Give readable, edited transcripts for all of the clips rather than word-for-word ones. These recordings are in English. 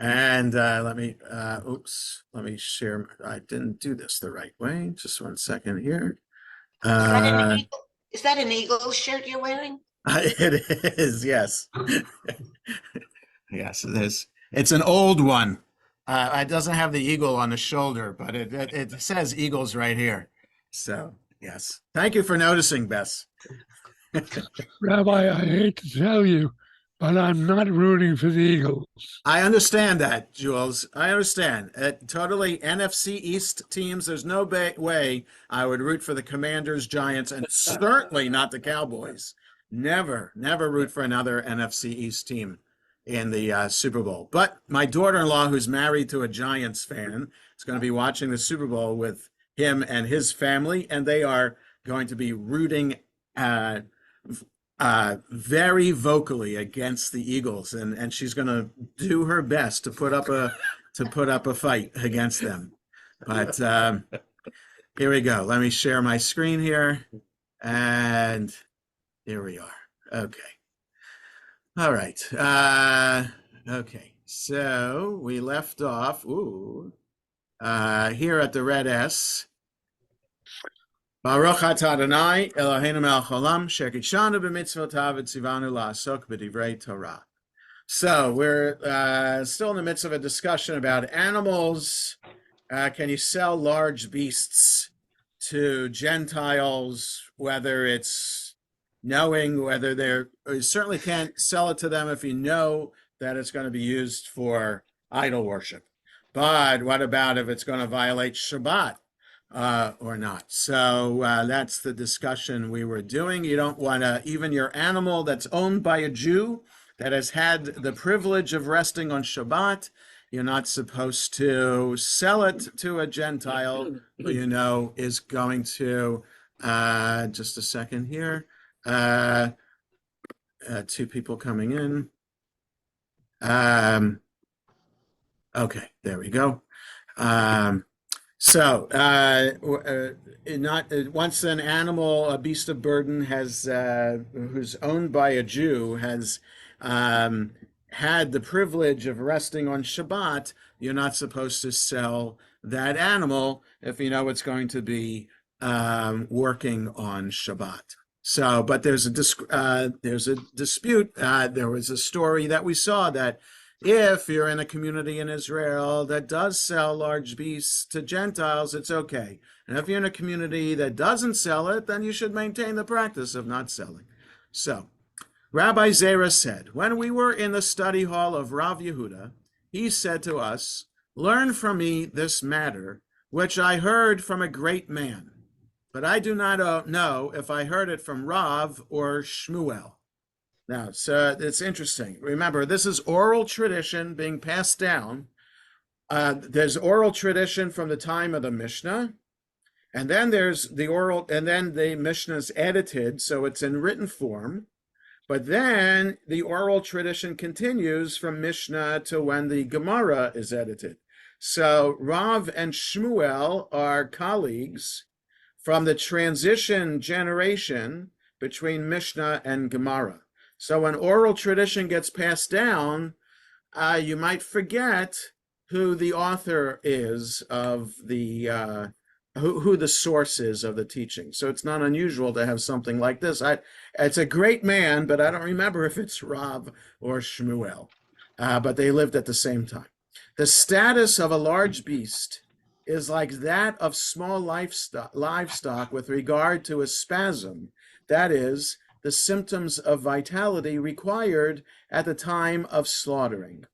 And let me share. I didn't do this the right way. Just one second here. Is that an Uh, eagle? Is that an eagle shirt you're wearing? it is, yes. Yes, it is. It's an old one. It doesn't have the eagle on the shoulder, but it says eagles right here. So, yes. Thank you for noticing, Bess. Rabbi, I hate to tell you, but I'm not rooting for the Eagles. I understand that, Jules. I understand. Totally NFC East teams, there's no way I would root for the Commanders, Giants, and certainly not the Cowboys. Never root for another NFC East team in the Super Bowl. But my daughter-in-law, who's married to a Giants fan, is going to be watching the Super Bowl with him and his family, and they are going to be rooting uh, very vocally against the Eagles, and she's going to do her best to put up a fight against them. But here we go. Let me share my screen here, and here we are. Okay. All right. Okay. So we left off. Here at the red S. Baruch atah Adonai Eloheinu melech haolam shekidshanu b'mitzvotav v'tzivanu la'asok b'divrei Torah. So we're still in the midst of a discussion about animals. Can you sell large beasts to Gentiles, whether it's knowing whether you certainly can't sell it to them if you know that it's going to be used for idol worship. But what about if it's going to violate Shabbat? Or not. So that's the discussion we were doing. You don't want to, even your animal that's owned by a Jew that has had the privilege of resting on Shabbat, you're not supposed to sell it to a Gentile who you know is going to, just a second here, two people coming in. Okay, there we go. Once an animal, a beast of burden, who's owned by a Jew, has had the privilege of resting on Shabbat, you're not supposed to sell that animal if you know it's going to be working on Shabbat. So, but there's a dispute. There was a story that we saw that if you're in a community in Israel that does sell large beasts to Gentiles, it's okay. And if you're in a community that doesn't sell it, then you should maintain the practice of not selling. So, Rabbi Zera said, when we were in the study hall of Rav Yehuda, he said to us, learn from me this matter, which I heard from a great man. But I do not know if I heard it from Rav or Shmuel. Now, so it's interesting. Remember, this is oral tradition being passed down. There's oral tradition from the time of the Mishnah, and then there's the oral, and then the Mishnah is edited, so it's in written form. But then the oral tradition continues from Mishnah to when the Gemara is edited. So Rav and Shmuel are colleagues from the transition generation between Mishnah and Gemara. So when oral tradition gets passed down, you might forget who the author is of the who the source is of the teaching. So it's not unusual to have something like this. It's a great man, but I don't remember if it's Rav or Shmuel. But they lived at the same time. The status of a large beast is like that of small livestock with regard to a spasm. That is, the symptoms of vitality required at the time of slaughtering.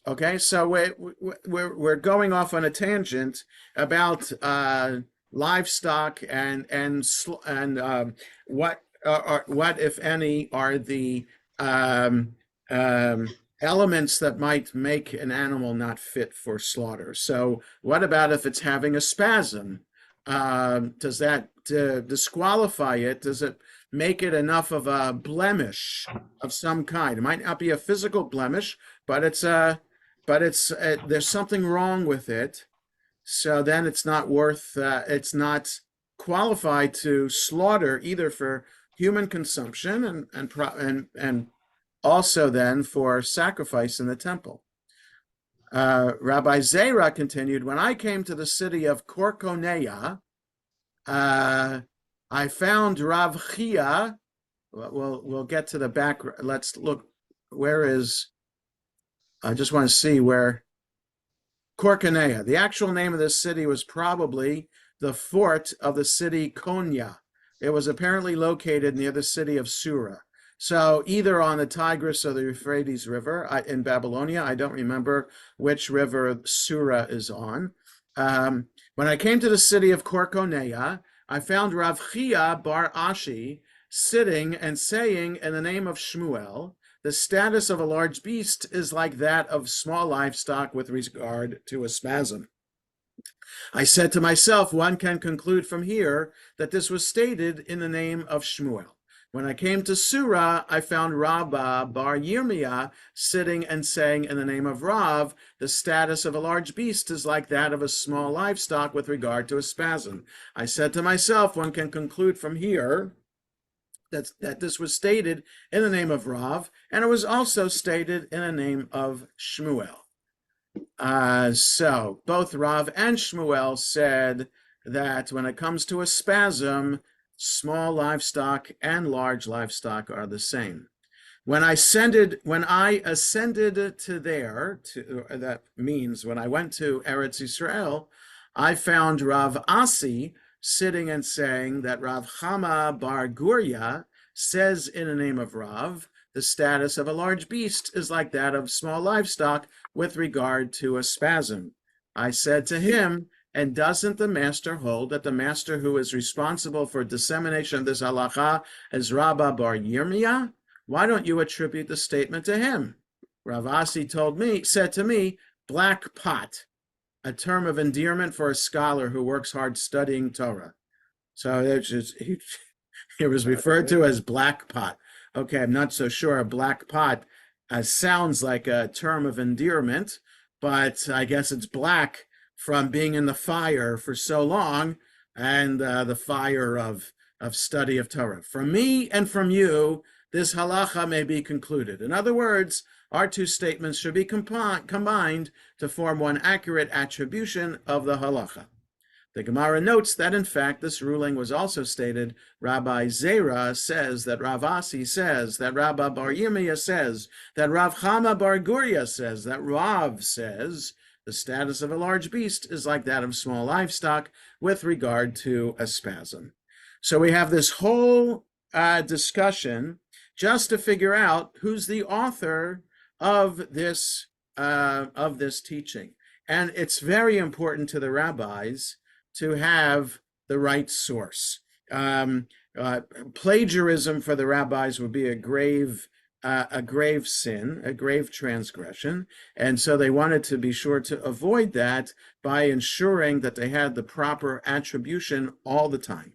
Okay, so we're going off on a tangent about livestock and what if any are the elements that might make an animal not fit for slaughter. So what about if it's having a spasm? Does that disqualify it? Does it make it enough of a blemish of some kind? It might not be a physical blemish, but there's something wrong with it. So then it's not qualified to slaughter either for human consumption and also then for sacrifice in the temple. Rabbi Zera continued, when I came to the city of Korkoneia, I found Rav Chia. We'll get to the back. Let's look. Where is? I just want to see where Korkoneia. The actual name of this city was probably the fort of the city Konya. It was apparently located near the city of Sura. So either on the Tigris or the Euphrates River in Babylonia. I don't remember which river Sura is on. When I came to the city of Korkoneia, I found Rav Chia bar Ashi sitting and saying in the name of Shmuel, the status of a large beast is like that of small livestock with regard to a spasm. I said to myself, one can conclude from here that this was stated in the name of Shmuel. When I came to Surah, I found Rabbah bar Yirmiyah sitting and saying in the name of Rav, the status of a large beast is like that of a small livestock with regard to a spasm. I said to myself, one can conclude from here that this was stated in the name of Rav, and it was also stated in the name of Shmuel. So both Rav and Shmuel said that when it comes to a spasm, small livestock and large livestock are the same. When I ascended to there, that means when I went to Eretz Yisrael, I found Rav Asi sitting and saying that Rav Chama bar Guria says in the name of Rav, the status of a large beast is like that of small livestock with regard to a spasm. I said to him, and doesn't the master hold that the master who is responsible for dissemination of this halacha is Rabbah bar Yirmiyah? Why don't you attribute the statement to him? Rav Asi said to me, black pot, a term of endearment for a scholar who works hard studying Torah. So it was referred to as black pot. Okay, I'm not so sure. A black pot sounds like a term of endearment, but I guess it's black from being in the fire for so long, and the fire of study of Torah. From me and from you, this halacha may be concluded. In other words, our two statements should be combined to form one accurate attribution of the halacha. The Gemara notes that, in fact, this ruling was also stated. Rabbi Zera says that Rav Asi says, that Rabbah bar Yirmiyah says, that Rav Chama bar Guria says, that Rav says, the status of a large beast is like that of small livestock with regard to a spasm. So we have this whole discussion just to figure out who's the author of this teaching. And it's very important to the rabbis to have the right source. Plagiarism for the rabbis would be a grave sin, a grave transgression, and so they wanted to be sure to avoid that by ensuring that they had the proper attribution all the time.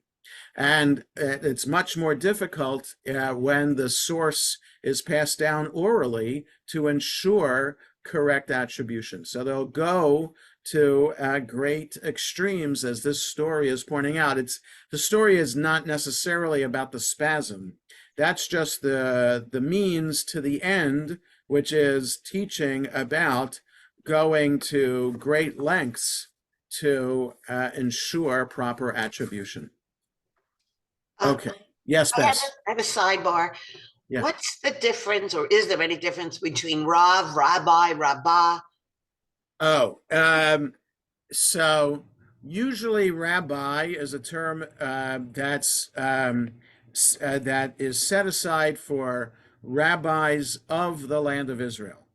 And it's much more difficult when the source is passed down orally to ensure correct attribution. So they'll go to great extremes, as this story is pointing out. The story is not necessarily about the spasm. That's just the means to the end, which is teaching about going to great lengths to ensure proper attribution. Okay. Yes, Bess. I have a sidebar. Yeah. What's the difference, or is there any difference between Rav, Rabbi, Rabbah? Oh, so usually rabbi is a term that is set aside for rabbis of the land of Israel,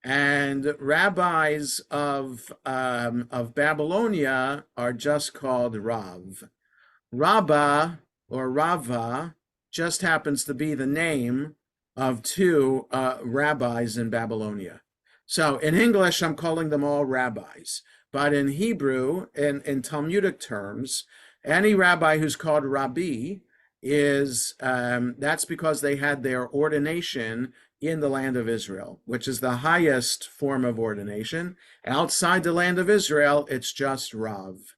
and rabbis of Babylonia are just called Rav. Rabbah or Rava just happens to be the name of two rabbis in Babylonia. So in English, I'm calling them all rabbis. But in Hebrew, in Talmudic terms, any rabbi who's called Rabbi is, that's because they had their ordination in the land of Israel, which is the highest form of ordination. Outside the land of Israel, it's just Rav.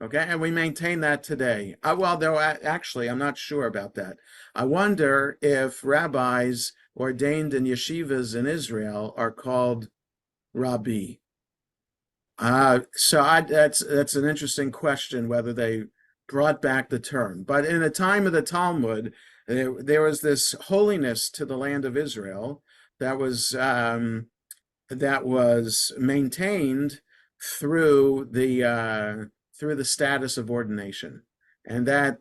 Okay, and we maintain that today. Well, though, actually, I'm not sure about that. I wonder if rabbis ordained in yeshivas in Israel are called Rabbi? That's an interesting question whether they brought back the term. But in the time of the Talmud, there was this holiness to the land of Israel that was maintained through the status of ordination, and that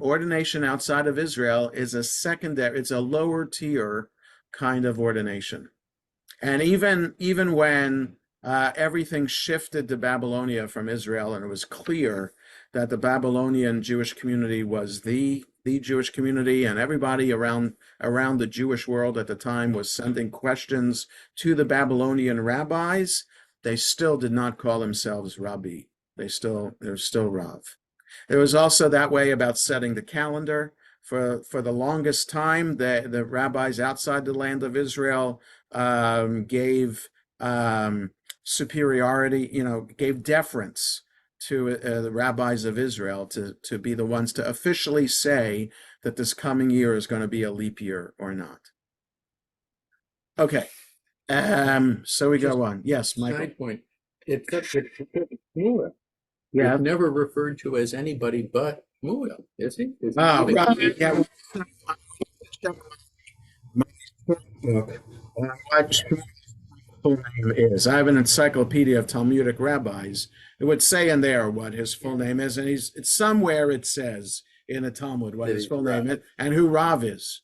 ordination outside of Israel is a secondary, it's a lower tier kind of ordination. And even when everything shifted to Babylonia from Israel, and it was clear that the Babylonian Jewish community was the Jewish community, and everybody around the Jewish world at the time was sending questions to the Babylonian rabbis, they still did not call themselves Rabbi. They're still Rav. It was also that way about setting the calendar. For the longest time, the rabbis outside the land of Israel gave superiority, gave deference to the rabbis of Israel to be the ones to officially say that this coming year is going to be a leap year or not. Okay, so we go on. Yes, Michael. Side point. It's Shmuel. Yeah. He's never referred to as anybody but Shmuel, is he? Oh, right. Yeah. What full name is? I have an encyclopedia of Talmudic rabbis. It would say in there what his full name is, and it's somewhere it says in the Talmud what his full name is and who Rav is.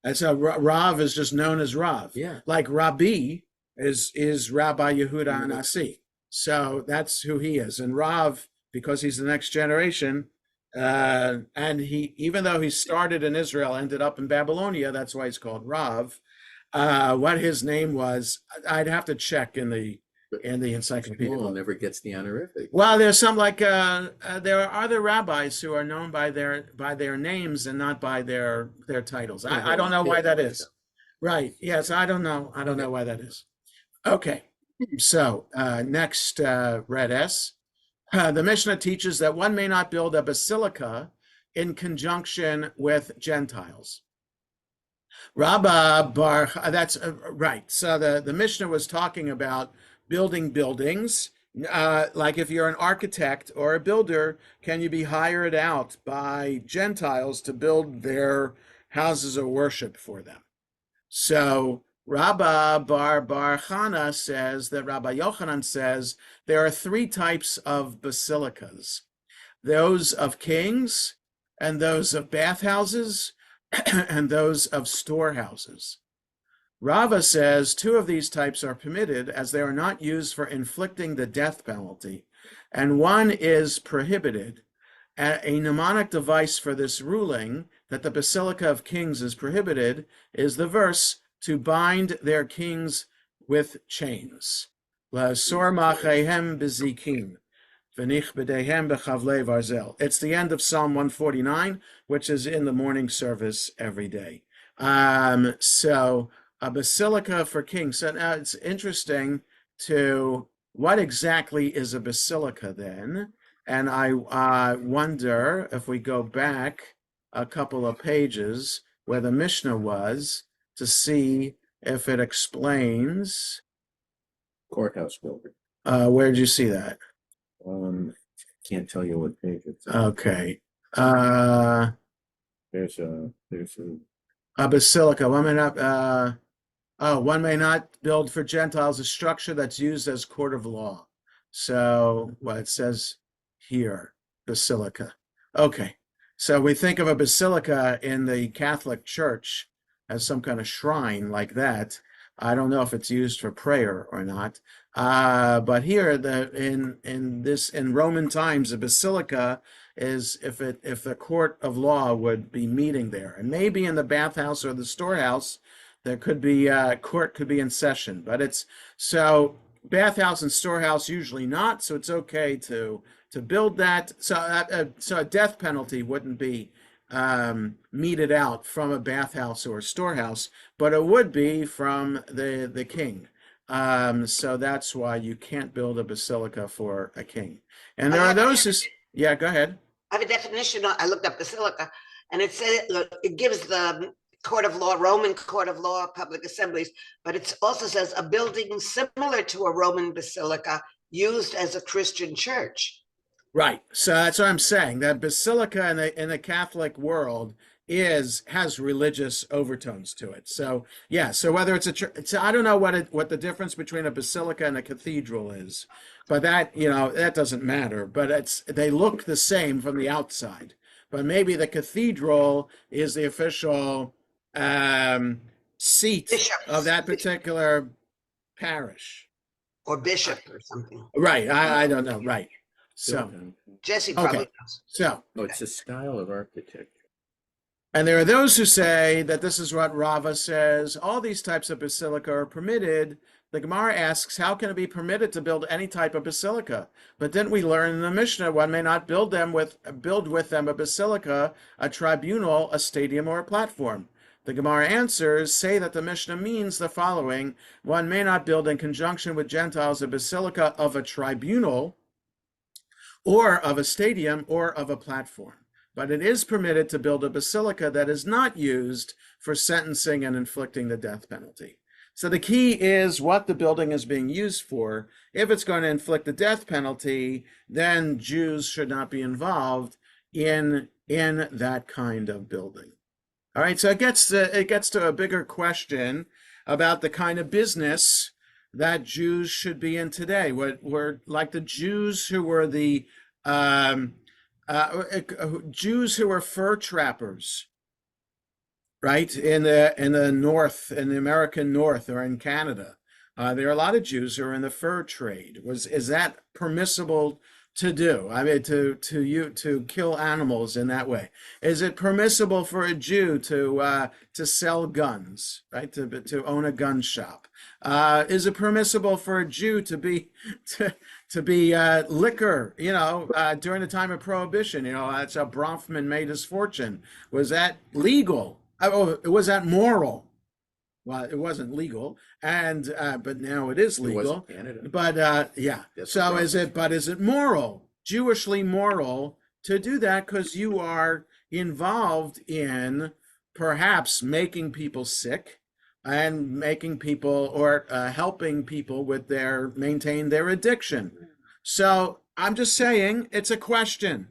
And so Rav is just known as Rav. Yeah. Like Rabbi is Rabbi Yehuda Anasi. So that's who he is. And Rav, because he's the next generation, and he, even though he started in Israel, ended up in Babylonia, that's why he's called Rav. What his name was, I'd have to check in the encyclopedia. Shmuel never gets the honorific. Well, there's some like there are other rabbis who are known by their names and not by their titles. I don't know why that is. Right. Yes, I don't know. I don't know why that is. Okay. So next, Red S. The Mishnah teaches that one may not build a basilica in conjunction with Gentiles. Rabba Bar, that's right. So the Mishnah was talking about building buildings. Like if you're an architect or a builder, can you be hired out by Gentiles to build their houses of worship for them? So Rabba Bar Chana says that Rabbi Yochanan says there are three types of basilicas: those of kings, and those of bathhouses, and those of storehouses. Rava says two of these types are permitted as they are not used for inflicting the death penalty, and one is prohibited. A mnemonic device for this ruling that the Basilica of Kings is prohibited is the verse, to bind their kings with chains. La'asor machehem bezikim. It's the end of Psalm 149, which is in the morning service every day. So a basilica for kings. So now it's interesting to what exactly is a basilica then? And I wonder if we go back a couple of pages where the Mishnah was to see if it explains. Courthouse building. Where did you see that? Can't tell you what page it's on. Okay. There's a basilica. One may not build for Gentiles a structure that's used as court of law. So what it says here, basilica. Okay. So we think of a basilica in the Catholic Church as some kind of shrine like that. I don't know if it's used for prayer or not. But here, in Roman times, a basilica is if the court of law would be meeting there, and maybe in the bathhouse or the storehouse, there could be court could be in session. But it's so bathhouse and storehouse usually not. So it's okay to build that. So a death penalty wouldn't be meted out from a bathhouse or a storehouse, but it would be from the king. So that's why you can't build a basilica for a king. And there are those who, go ahead. I have a definition. I looked up basilica, and it says it gives the court of law, Roman court of law, public assemblies, but it also says a building similar to a Roman basilica used as a Christian church. Right. So that's what I'm saying. That basilica in the Catholic world has religious overtones to it. So yeah. So whether it's a church, I don't know what the difference between a basilica and a cathedral is, but that that doesn't matter. But they look the same from the outside. But maybe the cathedral is the official seat Bishop. of that particular parish. Or bishop or something. Right. I don't know. Right. So. Jesse probably Okay. knows. So, Oh, it's a style of architecture. and there are those who say that this is what Rava says. All these types of basilica are permitted. The Gemara asks, how can it be permitted to build any type of basilica? But didn't we learn in the Mishnah one may not build with them a basilica, a tribunal, a stadium, or a platform? The Gemara answers, say that the Mishnah means the following: one may not build in conjunction with Gentiles a basilica of a tribunal, or of a stadium, or of a platform. But it is permitted to build a basilica that is not used for sentencing and inflicting the death penalty. So the key is what the building is being used for. If it's going to inflict the death penalty, then Jews should not be involved in that kind of building. All right, so it gets to a bigger question about the kind of business that Jews should be in today. We're like the Jews who were the Jews who were fur trappers, right? In the North, in the American North, or in Canada. There are a lot of Jews who are in the fur trade. Is that permissible to do? I mean, to kill animals in that way. Is it permissible for a Jew to sell guns, right? To own a gun shop? Is it permissible for a Jew to be liquor? During the time of Prohibition, that's how Bronfman made his fortune. Was that legal? Was that moral? Well, it wasn't legal, and but now it is It legal. was in Canada. But yeah. That's So the is it moral, Jewishly moral, to do that because you are involved in perhaps making people sick and making people or helping people with maintain their addiction? So I'm just saying it's a question.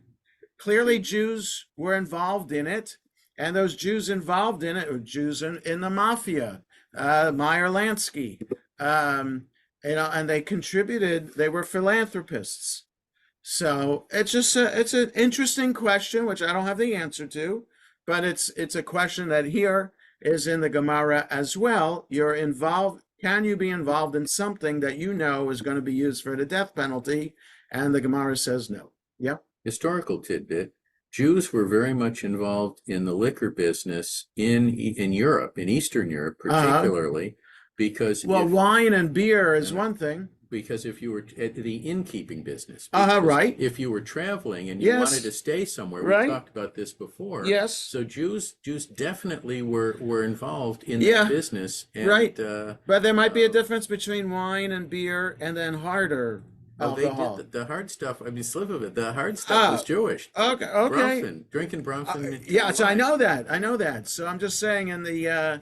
Clearly, Jews were involved in it. And those Jews involved in it were Jews in the mafia, Meyer Lansky, and they contributed. They were philanthropists. So it's an interesting question, which I don't have the answer to, but it's a question that here is in the Gemara as well. You're involved. Can you be involved in something that you know is going to be used for the death penalty? And the Gemara says no. Yep. Historical tidbit. Jews were very much involved in the liquor business in Europe, in Eastern Europe particularly, because wine and beer is one thing. Because if you were at the innkeeping business, right. If you were traveling and you wanted to stay somewhere, we talked about this before. Yes. So Jews definitely were involved in that business. And, right. But there might be a difference between wine and beer and then harder. They did the hard stuff. I mean, slip of it. The hard stuff was Jewish. Okay. Bronfman, drinking Bronfman. Yeah, so I know that. So I'm just saying in the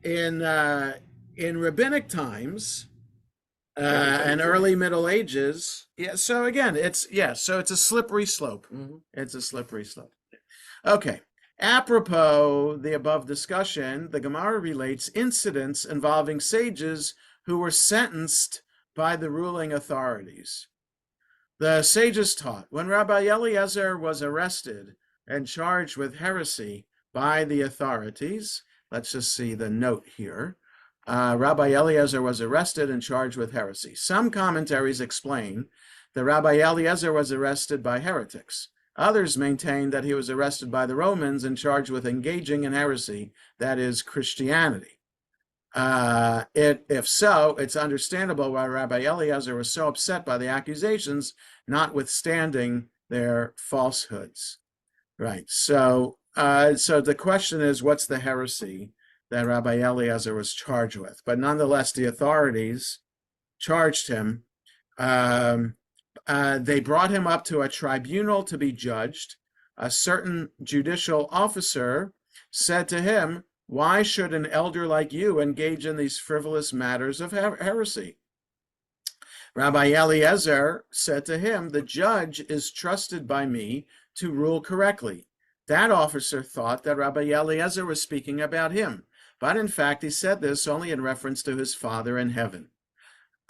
in rabbinic times and early Middle Ages. Yeah. So again, it's a slippery slope. Mm-hmm. It's a slippery slope. Okay. Apropos the above discussion, the Gemara relates incidents involving sages who were sentenced by the ruling authorities. The sages taught, when Rabbi Eliezer was arrested and charged with heresy by the authorities, let's just see the note here. Rabbi Eliezer was arrested and charged with heresy. Some commentaries explain that Rabbi Eliezer was arrested by heretics. Others maintain that he was arrested by the Romans and charged with engaging in heresy, that is, Christianity. If so, it's understandable why Rabbi Eliezer was so upset by the accusations, notwithstanding their falsehoods. Right. So the question is, what's the heresy that Rabbi Eliezer was charged with? But nonetheless, the authorities charged him. They brought him up to a tribunal to be judged. A certain judicial officer said to him, Why should an elder like you engage in these frivolous matters of heresy? Rabbi Eliezer said to him, the judge is trusted by me to rule correctly. That officer thought that Rabbi Eliezer was speaking about him, but in fact he said this only in reference to his Father in heaven.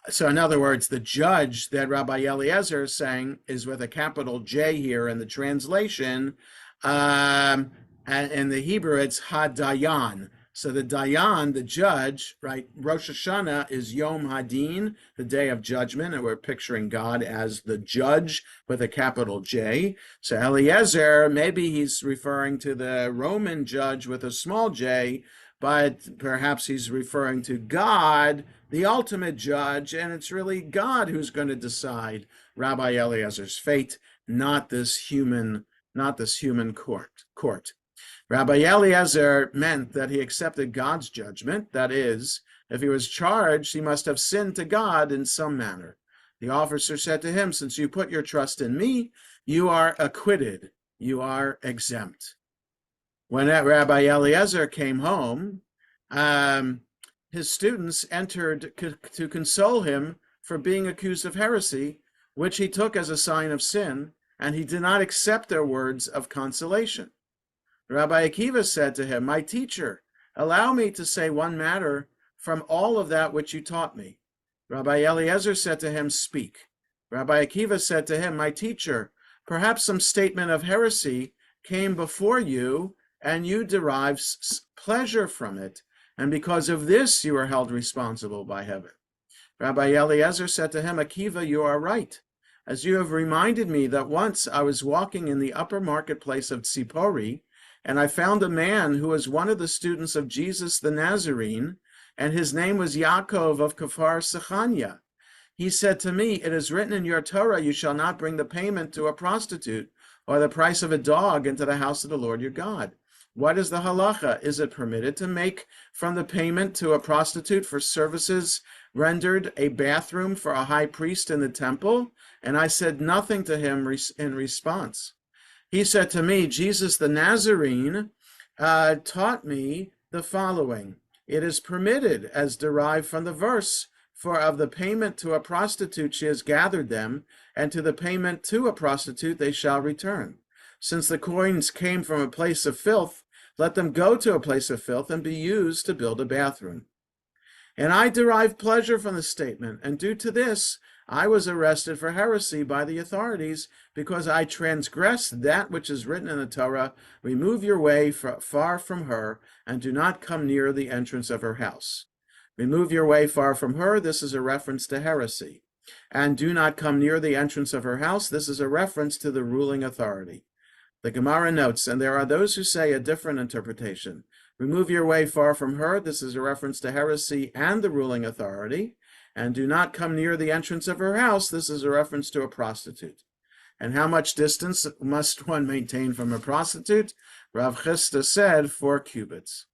So in other words, the judge that Rabbi Eliezer is saying is with a capital J here in the translation. And in the Hebrew, it's Hadayan. So the Dayan, the judge, right? Rosh Hashanah is Yom Hadin, the day of judgment, and we're picturing God as the judge with a capital J. So Eliezer, maybe he's referring to the Roman judge with a small j, but perhaps he's referring to God, the ultimate judge, and it's really God who's going to decide Rabbi Eliezer's fate, not this human court. Rabbi Eliezer meant that he accepted God's judgment. That is, if he was charged, he must have sinned to God in some manner. The officer said to him, since you put your trust in me, you are acquitted. You are exempt. When Rabbi Eliezer came home, his students entered to console him for being accused of heresy, which he took as a sign of sin, and he did not accept their words of consolation. Rabbi Akiva said to him, my teacher, allow me to say one matter from all of that which you taught me. Rabbi Eliezer said to him, speak. Rabbi Akiva said to him, my teacher, perhaps some statement of heresy came before you, and you derive pleasure from it, and because of this you are held responsible by heaven. Rabbi Eliezer said to him, Akiva, you are right, as you have reminded me that once I was walking in the upper marketplace of Tzipori, and I found a man who was one of the students of Jesus the Nazarene, and his name was Yaakov of Kfar Sechania. He said to me, it is written in your Torah, you shall not bring the payment to a prostitute or the price of a dog into the house of the Lord your God. What is the halacha? Is it permitted to make from the payment to a prostitute for services rendered a bathroom for a high priest in the temple? And I said nothing to him in response. He said to me, Jesus the Nazarene taught me the following. It is permitted, as derived from the verse, for of the payment to a prostitute she has gathered them, and to the payment to a prostitute they shall return. Since the coins came from a place of filth, let them go to a place of filth and be used to build a bathroom. And I derived pleasure from the statement, and due to this, I was arrested for heresy by the authorities because I transgressed that which is written in the Torah, remove your way far from her, and do not come near the entrance of her house. Remove your way far from her, this is a reference to heresy. And do not come near the entrance of her house, this is a reference to the ruling authority. The Gemara notes, and there are those who say a different interpretation. Remove your way far from her, this is a reference to heresy and the ruling authority. And do not come near the entrance of her house, this is a reference to a prostitute. And how much distance must one maintain from a prostitute? Rav Chisda said 4 cubits.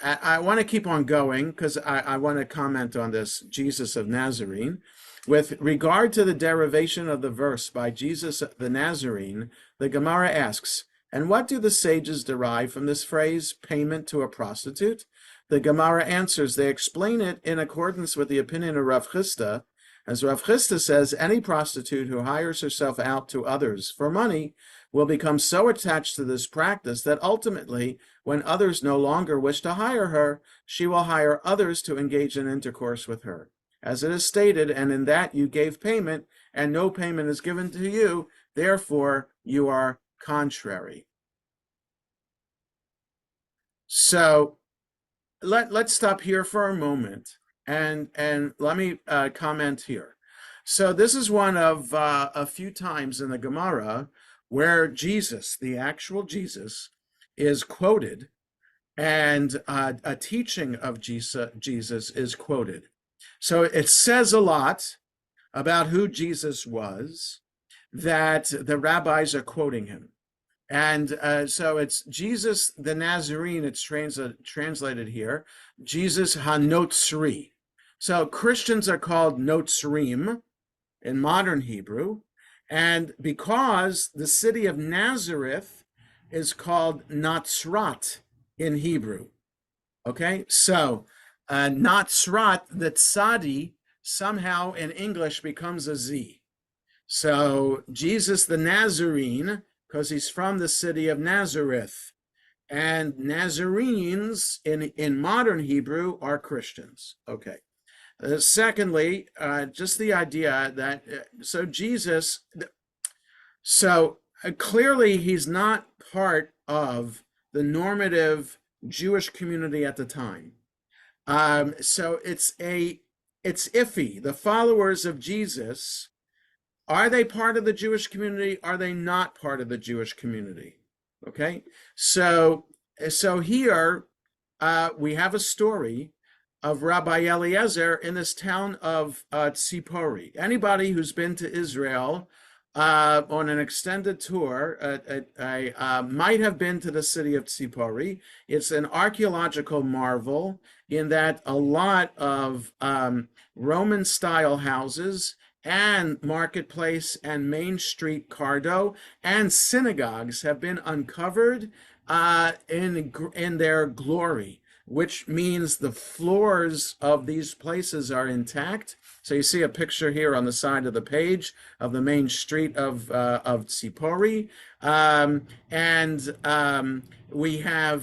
I want to keep on going because I want to comment on this Jesus of Nazarene. With regard to the derivation of the verse by Jesus the Nazarene, the Gemara asks, and what do the sages derive from this phrase, payment to a prostitute? The Gemara answers, they explain it in accordance with the opinion of Rav Chisda. As Rav Chisda says, any prostitute who hires herself out to others for money will become so attached to this practice that ultimately, when others no longer wish to hire her, she will hire others to engage in intercourse with her. As it is stated, and in that you gave payment, and no payment is given to you, therefore you are contrary. So let's stop here for a moment, and let me comment here. So this is one of a few times in the Gemara where Jesus, the actual Jesus, is quoted, and a teaching of Jesus is quoted. So it says a lot about who Jesus was that the rabbis are quoting him. And so it's Jesus the Nazarene, it's translated here, Jesus HaNotzri. So Christians are called Notzrim in modern Hebrew, and because the city of Nazareth is called Natzrat in Hebrew. Okay, so not Srat, the Tzadi somehow in English becomes a Z. So Jesus the Nazarene, because he's from the city of Nazareth, and Nazarenes in modern Hebrew are Christians. Okay. Secondly, just the idea that so Jesus, so clearly he's not part of the normative Jewish community at the time. So it's iffy. The followers of Jesus, are they part of the Jewish community? Are they not part of the Jewish community? Okay, so here we have a story of Rabbi Eliezer in this town of Tzipori. Anybody who's been to Israel on an extended tour might have been to the city of Tzipori. It's an archaeological marvel in that a lot of Roman-style houses and marketplace and main street cardo and synagogues have been uncovered in their glory, which means the floors of these places are intact. So you see a picture here on the side of the page of the main street of Tzipori.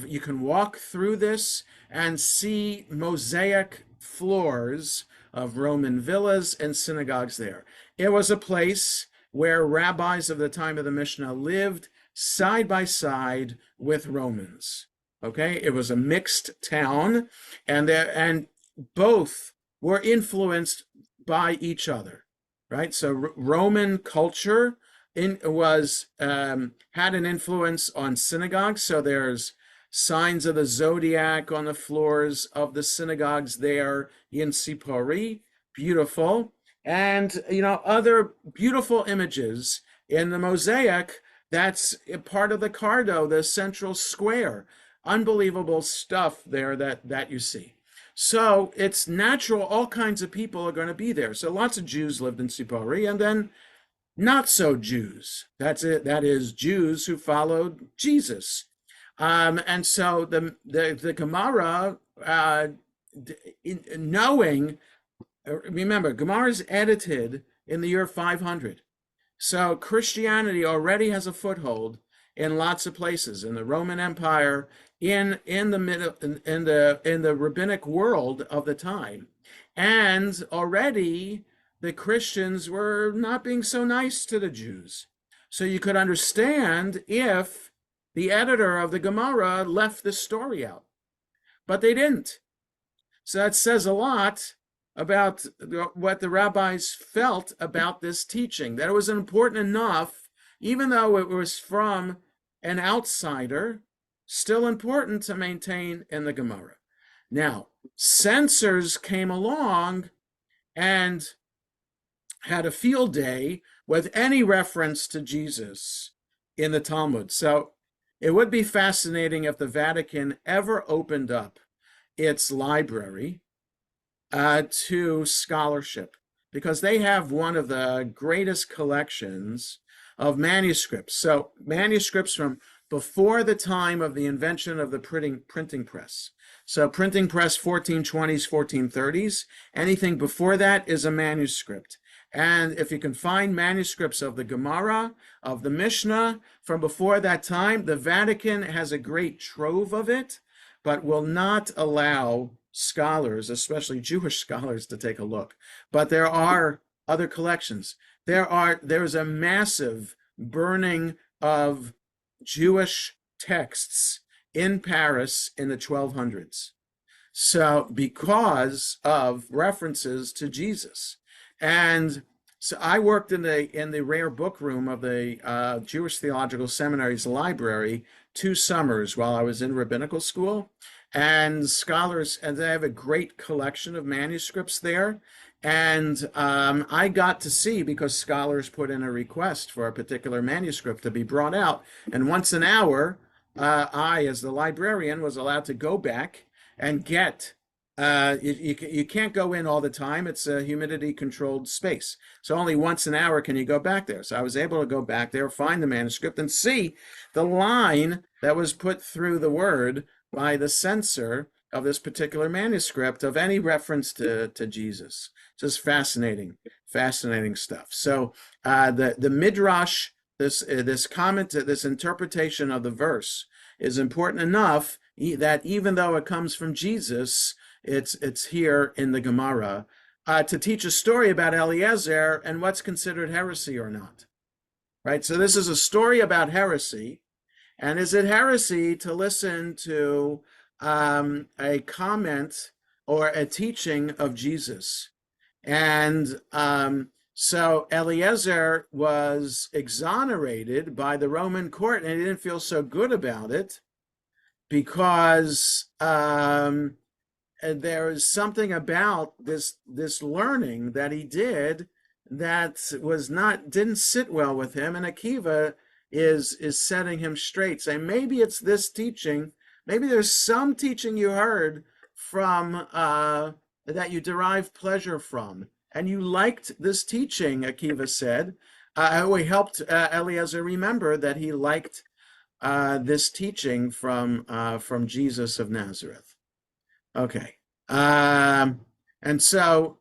You can walk through this and see mosaic floors of Roman villas and synagogues there. It was a place where rabbis of the time of the Mishnah lived side by side with Romans. Okay, it was a mixed town, and both were influenced by each other, right? So Roman culture had an influence on synagogues. So there's signs of the zodiac on the floors of the synagogues there in Tzipori, beautiful, and other beautiful images in the mosaic. That's part of the Cardo, the central square. Unbelievable stuff there that you see. So it's natural, all kinds of people are going to be there. So lots of Jews lived in Tzipori, and then not so Jews. That's it. That is Jews who followed Jesus. And so the Gemara, knowing, remember, Gemara is edited in the year 500. So Christianity already has a foothold in lots of places in the Roman Empire, in the rabbinic world of the time, and already the Christians were not being so nice to the Jews. So you could understand if the editor of the Gemara left this story out, but they didn't. So that says a lot about what the rabbis felt about this teaching, that it was important enough, even though it was from an outsider, still important to maintain in the Gemara. Now, censors came along and had a field day with any reference to Jesus in the Talmud. So it would be fascinating if the Vatican ever opened up its library to scholarship, because they have one of the greatest collections of manuscripts. So manuscripts from before the time of the invention of the printing press. So printing press 1420s, 1430s, anything before that is a manuscript. And if you can find manuscripts of the Gemara, of the Mishnah from before that time, the Vatican has a great trove of it, but will not allow scholars, especially Jewish scholars, to take a look. But there are other collections. There's a massive burning of Jewish texts in Paris in the 1200s. So because of references to Jesus. And so I worked in the rare book room of the Jewish Theological Seminary's library 2 summers while I was in rabbinical school. And scholars, and they have a great collection of manuscripts there. And I got to see, because scholars put in a request for a particular manuscript to be brought out. And once an hour, I, as the librarian, was allowed to go back and get, you can't go in all the time. It's a humidity-controlled space. So only once an hour can you go back there. So I was able to go back there, find the manuscript, and see the line that was put through the word by the censor of this particular manuscript of any reference to Jesus. Just fascinating stuff. So the midrash, this comment, this interpretation of the verse is important enough that even though it comes from Jesus, it's here in the Gemara to teach a story about Eliezer and what's considered heresy or not. Right. So this is a story about heresy. And is it heresy to listen to a comment or a teaching of Jesus? And so Eliezer was exonerated by the Roman court, and he didn't feel so good about it because there is something about this learning that he did that didn't sit well with him, and Akiva is setting him straight, saying maybe it's this teaching, maybe there's some teaching you heard from that you derived pleasure from, and you liked this teaching. Akiva said, we helped Eliezer remember that he liked this teaching from Jesus of Nazareth. Okay. And so,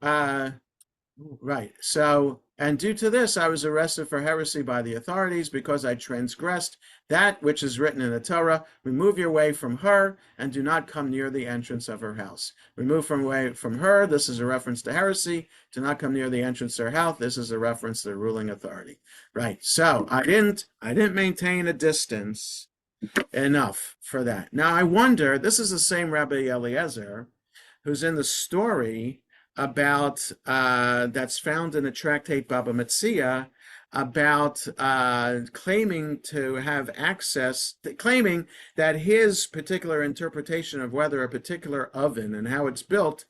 right. So, and due to this, I was arrested for heresy by the authorities because I transgressed that which is written in the Torah. Remove your way from her and do not come near the entrance of her house. Remove away from her. This is a reference to heresy. Do not come near the entrance to her house. This is a reference to the ruling authority. Right. So I didn't maintain a distance enough for that. Now I wonder, this is the same Rabbi Eliezer who's in the story about that's found in the tractate Baba Metzia about claiming to have access, claiming that his particular interpretation of whether a particular oven and how it's built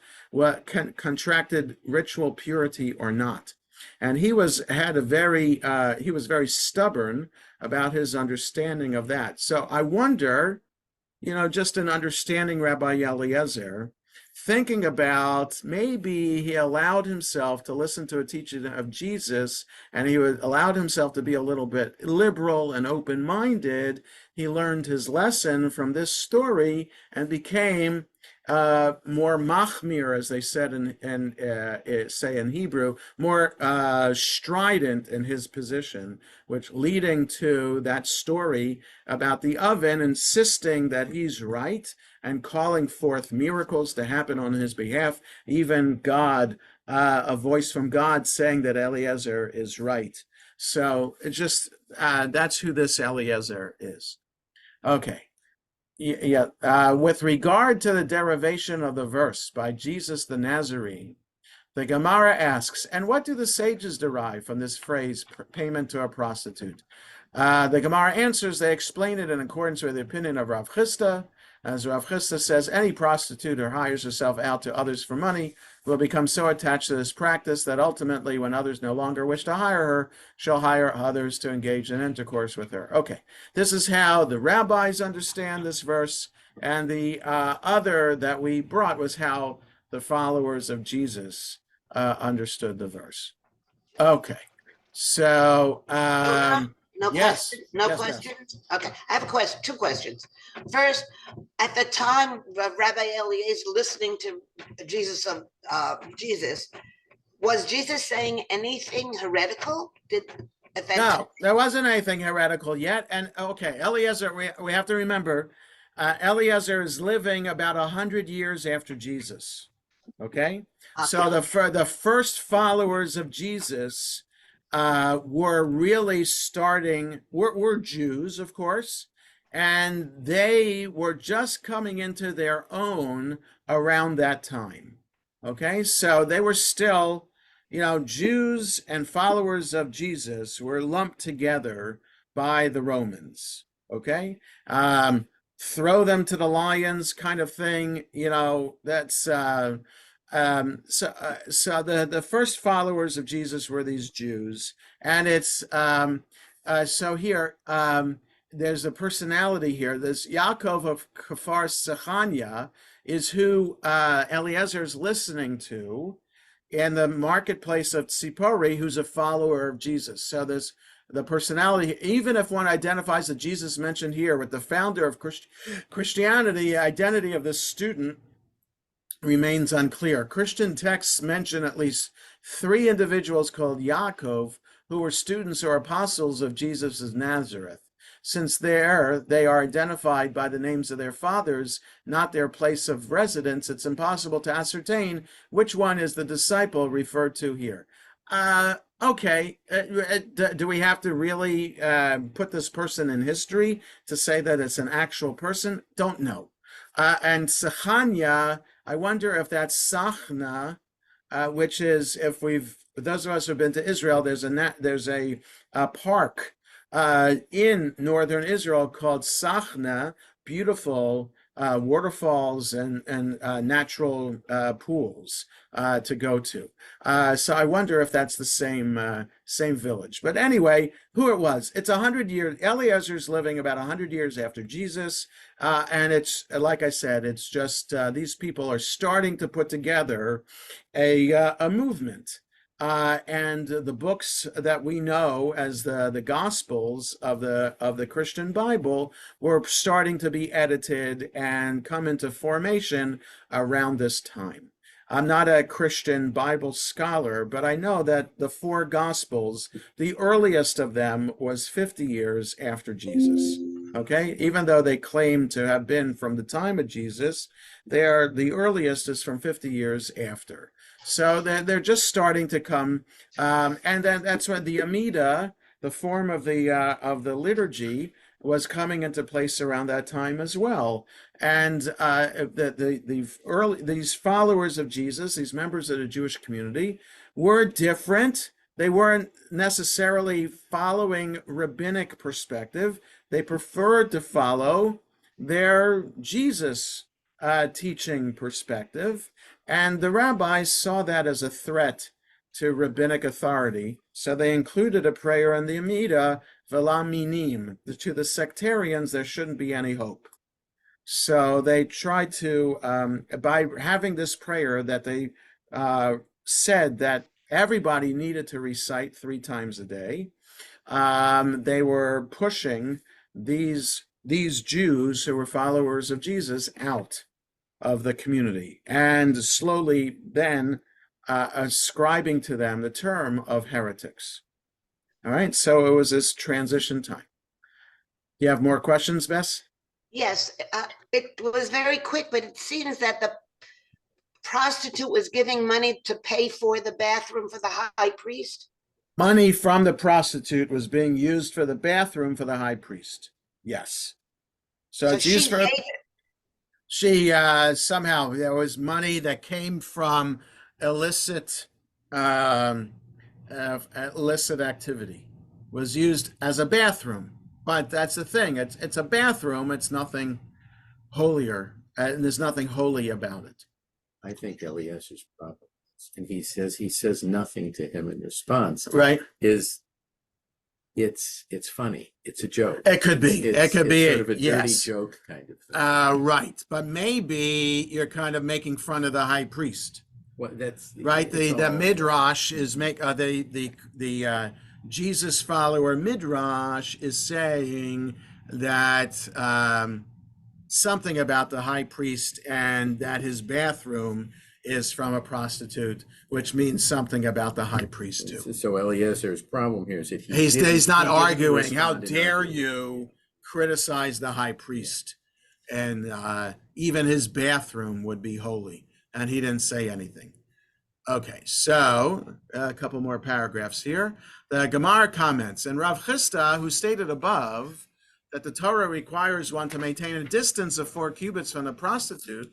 contracted ritual purity or not. And he was very stubborn about his understanding of that. So I wonder, just in understanding Rabbi Eliezer, thinking about maybe he allowed himself to listen to a teaching of Jesus, and he allowed himself to be a little bit liberal and open-minded. He learned his lesson from this story and became more machmir, as they said say in Hebrew, more strident in his position, which leading to that story about the oven, insisting that he's right and calling forth miracles to happen on his behalf. Even God, a voice from God saying that Eliezer is right. So it just that's who this Eliezer is. Okay. Yeah, with regard to the derivation of the verse by Jesus the Nazarene, the Gemara asks, and what do the sages derive from this phrase, payment to a prostitute? The Gemara answers, they explain it in accordance with the opinion of Rav Chisda. As Rav Chisda says, any prostitute who hires herself out to others for money will become so attached to this practice that ultimately, when others no longer wish to hire her, she'll hire others to engage in intercourse with her. Okay, this is how the rabbis understand this verse, and the other that we brought was how the followers of Jesus understood the verse. Okay, so no yes, questions? No yes, questions? Okay, I have two questions. First, at the time Rabbi Eliezer listening to Jesus, was Jesus saying anything heretical? No, there wasn't anything heretical yet. And okay, Eliezer, we have to remember, Eliezer is living about 100 years after Jesus. Okay, so the first followers of Jesus were really were Jews, of course, and they were just coming into their own around that time. Okay, so they were still, Jews and followers of Jesus were lumped together by the Romans. Okay, throw them to the lions kind of thing. That's so the first followers of Jesus were these Jews, and it's so here there's a personality here. This Yaakov of Kfar Sechania is who Eliezer is listening to in the marketplace of Tzipori, who's a follower of Jesus. So there's the personality, even if one identifies that Jesus mentioned here with the founder of Christianity, the identity of this student remains unclear. Christian texts mention at least 3 individuals called Yaakov who were students or apostles of Jesus of Nazareth. Since they are identified by the names of their fathers, not their place of residence, it's impossible to ascertain which one is the disciple referred to here. Okay, do we have to really put this person in history to say that it's an actual person? Don't know. And Sechania, I wonder if that's Sachna, which is, if those of us who've been to Israel, there's a park in northern Israel called Sachna, beautiful waterfalls and natural pools to go to. So I wonder if that's the same village. But anyway, who it was, it's 100 years. Eliezer's living about 100 years after Jesus. And it's, like I said, it's just these people are starting to put together a movement. And the books that we know as the Gospels of the Christian Bible were starting to be edited and come into formation around this time. I'm not a Christian Bible scholar, but I know that the 4 Gospels, the earliest of them was 50 years after Jesus. Okay, even though they claim to have been from the time of Jesus, the earliest is from 50 years after. So they're just starting to come, and then that's when the Amida, the form of the liturgy, was coming into place around that time as well. And these followers of Jesus, these members of the Jewish community, were different. They weren't necessarily following rabbinic perspective. They preferred to follow their Jesus teaching perspective. And the rabbis saw that as a threat to rabbinic authority. So they included a prayer in the Amida, Velaminim. To the sectarians, there shouldn't be any hope. So they tried to, by having this prayer that they said that everybody needed to recite 3 times a day, they were pushing these Jews who were followers of Jesus out of the community, and slowly then ascribing to them the term of heretics. All right, so it was this transition time. You have more questions, Bess? Yes, it was very quick, but it seems that the prostitute was giving money to pay for the bathroom for the high priest. Money from the prostitute was being used for the bathroom for the high priest. Yes. So it's used for... She somehow, there was money that came from illicit activity, was used as a bathroom. But that's the thing, it's a bathroom, it's nothing holier, and there's nothing holy about it. I think Eliezer's problem, and he says nothing to him in response. Right. It's funny. It's a joke. It could be. It could be sort of a dirty joke kind of thing. Right. But maybe you're kind of making fun of the high priest. Well, that's right. The midrash is the Jesus follower midrash is saying that something about the high priest and that his bathroom is from a prostitute, which means something about the high priest too. So Eliezer's problem here is that he's not arguing. How dare you criticize the high priest? And even his bathroom would be holy, and he didn't say anything. Okay, so a couple more paragraphs here. The Gemara comments, and Rav Chisda, who stated above that the Torah requires one to maintain a distance of 4 cubits from the prostitute,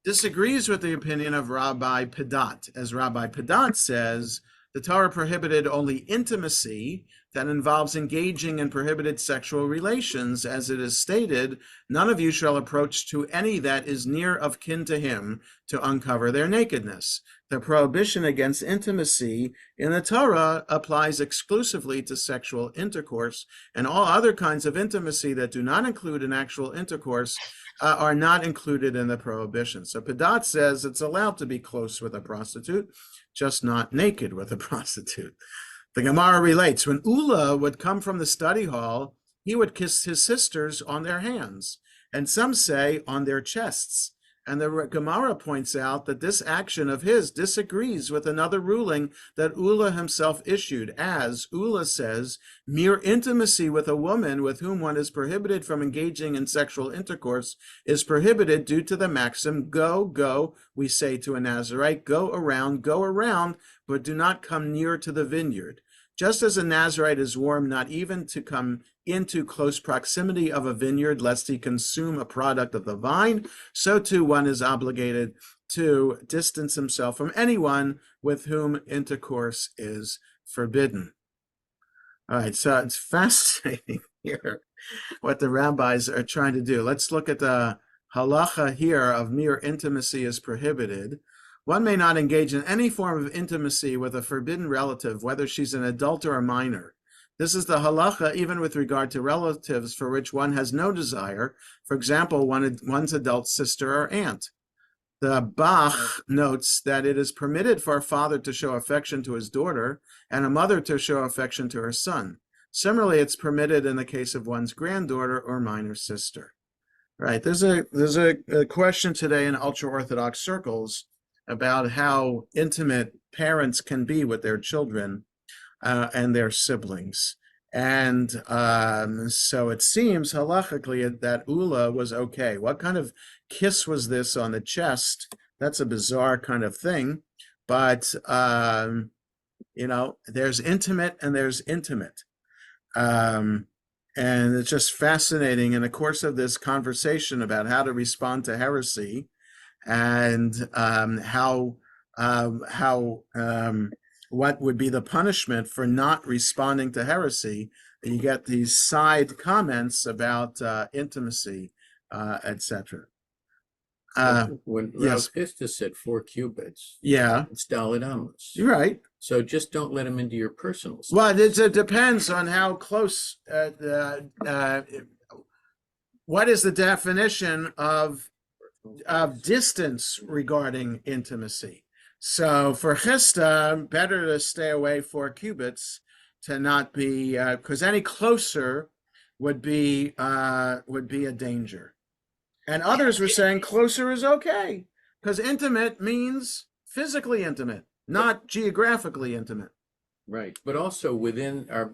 disagrees with the opinion of Rabbi Padat. As Rabbi Padat says, the Torah prohibited only intimacy that involves engaging in prohibited sexual relations. As it is stated, none of you shall approach to any that is near of kin to him to uncover their nakedness. The prohibition against intimacy in the Torah applies exclusively to sexual intercourse, and all other kinds of intimacy that do not include an actual intercourse are not included in the prohibition. So Padat says it's allowed to be close with a prostitute, just not naked with a prostitute. The Gemara relates, when Ula would come from the study hall, he would kiss his sisters on their hands, and some say on their chests. And the Gemara points out that this action of his disagrees with another ruling that Ula himself issued, as Ula says, mere intimacy with a woman with whom one is prohibited from engaging in sexual intercourse is prohibited due to the maxim, go, go, we say to a Nazirite, go around, but do not come near to the vineyard. Just as a Nazirite is warned not even to come into close proximity of a vineyard lest he consume a product of the vine, so too one is obligated to distance himself from anyone with whom intercourse is forbidden. All right, so it's fascinating here what the rabbis are trying to do. Let's look at the halacha here of mere intimacy is prohibited. One may not engage in any form of intimacy with a forbidden relative, whether she's an adult or a minor. This is the halacha even with regard to relatives for which one has no desire, for example, one's adult sister or aunt. The Bach notes that it is permitted for a father to show affection to his daughter and a mother to show affection to her son. Similarly, it's permitted in the case of one's granddaughter or minor sister. Right, there's a question today in ultra-Orthodox circles about how intimate parents can be with their children and their siblings. And so it seems halachically that Ula was okay. What kind of kiss was this on the chest? That's a bizarre kind of thing. But, there's intimate and there's intimate. And it's just fascinating in the course of this conversation about how to respond to heresy and what would be the punishment for not responding to heresy. You get these side comments about intimacy, etc. When Yes. Rav Pista said 4 cubits, Yeah, it's Dalit Amos. you're right. So just don't let him into your personal space. Well, it depends on how close. What is the definition of distance regarding intimacy? So for Chista, better to stay away 4 cubits to not be, because any closer would be a danger. And others were saying closer is okay, because intimate means physically intimate, not geographically intimate. Right, but also within our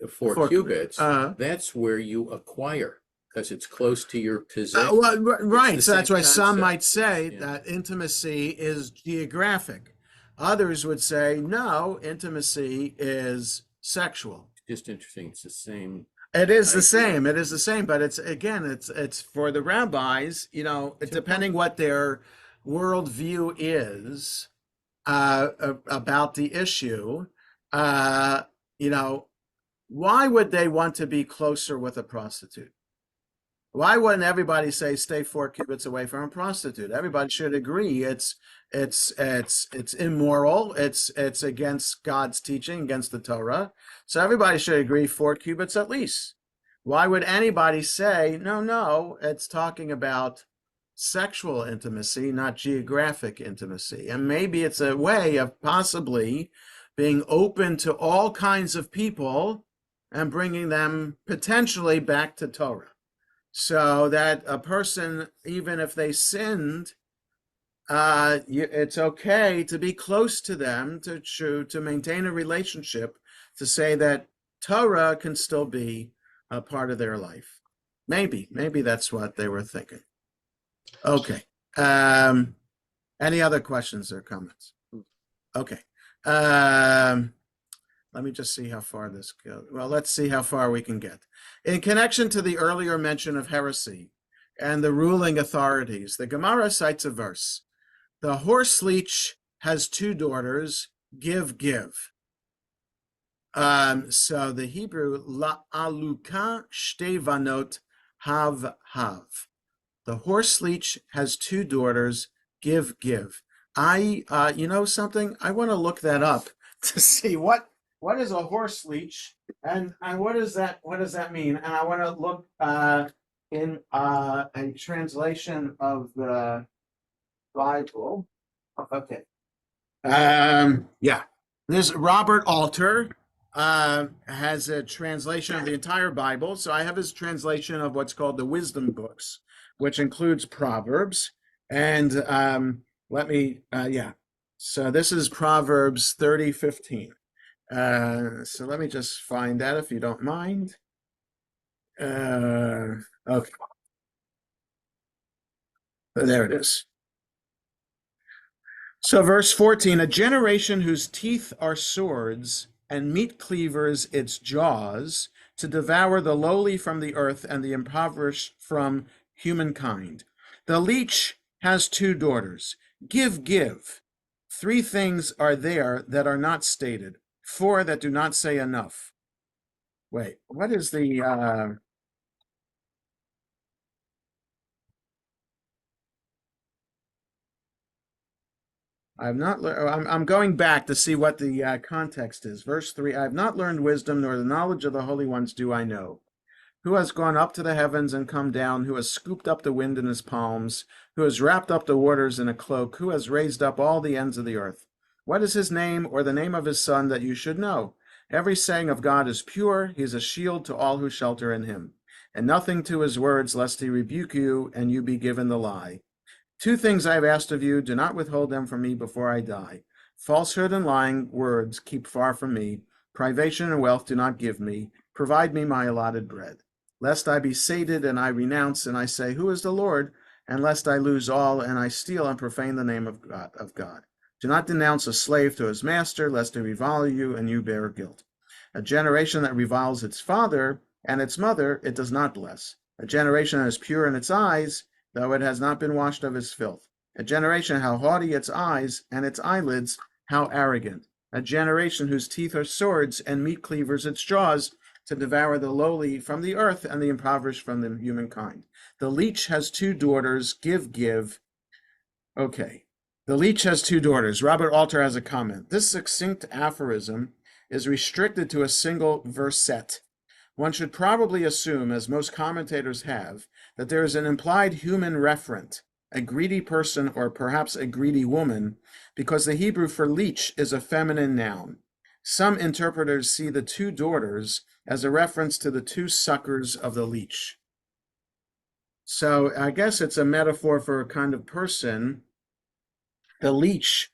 4 4 cubits, uh-huh. that's where you acquire, because it's close to your possession. Right, so that's why some concept. might say Yeah. that intimacy is geographic. Others would say, no, intimacy is sexual. Just interesting. It's the same. It is the idea. same. It is the same, but it's for the rabbis, depending what their worldview is about the issue, why would they want to be closer with a prostitute? Why wouldn't everybody say stay 4 cubits away from a prostitute? Everybody should agree it's immoral. It's against God's teaching, against the Torah. So everybody should agree 4 cubits at least. Why would anybody say no? It's talking about sexual intimacy, not geographic intimacy. And maybe it's a way of possibly being open to all kinds of people and bringing them potentially back to Torah. So that a person, even if they sinned, it's okay to be close to them, to maintain a relationship, to say that Torah can still be a part of their life. Maybe that's what they were thinking. Okay. Any other questions or comments? Okay. Let me just see how far this goes. Well, let's see how far we can get. In connection to the earlier mention of heresy and the ruling authorities, the Gemara cites a verse. The horse leech has 2 daughters, give. So the Hebrew, la aluka shte vanot hav. The horse leech has 2 daughters, give. You know something? I want to look that up to see what is a horse leech and what does that mean? And I want to look in a translation of the Bible. Okay. Yeah. This Robert Alter has a translation of the entire Bible. So I have his translation of what's called the wisdom books, which includes Proverbs. And yeah. So this is Proverbs 30:15. So let me just find that if you don't mind. Okay, there it is. So verse 14, a generation whose teeth are swords and meat cleavers its jaws, to devour the lowly from the earth and the impoverished from humankind. The leech has two daughters. Give, give. Three things are there that are not stated, four that do not say enough. Wait, what is the I'm going back to see what the context is. Verse 3, I have not learned wisdom, nor the knowledge of the holy ones do I know. Who has gone up to the heavens and come down? Who has scooped up the wind in his palms? Who has wrapped up the waters in a cloak? Who has raised up all the ends of the earth? What is his name, or the name of his son, that you should know? Every saying of God is pure. He is a shield to all who shelter in him. And nothing to his words, lest he rebuke you, and you be given the lie. Two things I have asked of you, do not withhold them from me before I die. Falsehood and lying words keep far from me. Privation and wealth do not give me. Provide me my allotted bread. Lest I be sated and I renounce and I say, who is the Lord? And lest I lose all and I steal and profane the name of God. Do not denounce a slave to his master, lest he revile you and you bear guilt. A generation that reviles its father and its mother, it does not bless. A generation that is pure in its eyes, though it has not been washed of his filth. A generation how haughty its eyes, and its eyelids how arrogant. A generation whose teeth are swords, and meat cleavers its jaws, to devour the lowly from the earth, and the impoverished from the humankind. The leech has two daughters, give, give. Okay. The leech has two daughters. Robert Alter has a comment. This succinct aphorism is restricted to a single verset. One should probably assume, as most commentators have, that there is an implied human referent, a greedy person or perhaps a greedy woman, because the Hebrew for leech is a feminine noun. Some interpreters see the two daughters as a reference to the two suckers of the leech. So I guess it's a metaphor for a kind of person. The leech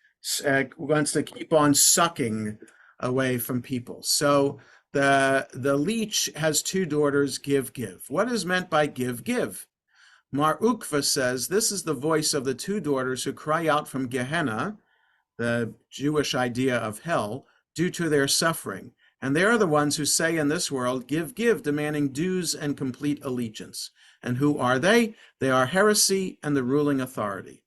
wants to keep on sucking away from people. So the leech has two daughters, give, give. What is meant by give, give? Mar Ukva says this is the voice of the two daughters who cry out from Gehenna, the Jewish idea of hell, due to their suffering. And they are the ones who say in this world, give, give, demanding dues and complete allegiance. And who are they? They are heresy and the ruling authority.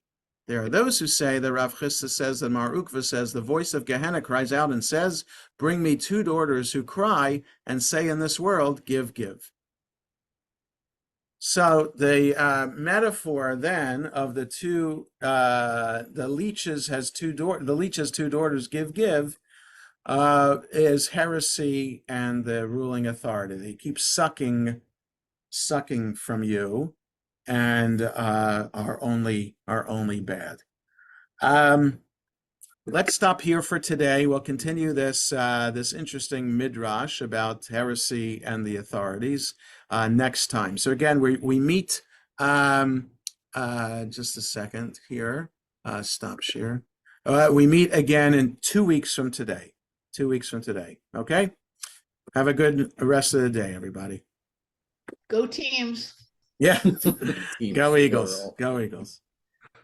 There are those who say, the Rav Chisda says, the Mar Ukva says, the voice of Gehenna cries out and says, bring me two daughters who cry and say in this world, give, give. So the metaphor then of the two, the leech has two daughters, give, give, is heresy and the ruling authority. They keep sucking from you, and are only bad. Let's stop here for today. We'll continue this interesting midrash about heresy and the authorities next time. So again, we meet just a second here. Stop share. We meet again in 2 weeks from today. 2 weeks from today. Okay. Have a good rest of the day, everybody. Go teams. Yeah. Teams, Go Eagles. plural. Go Eagles.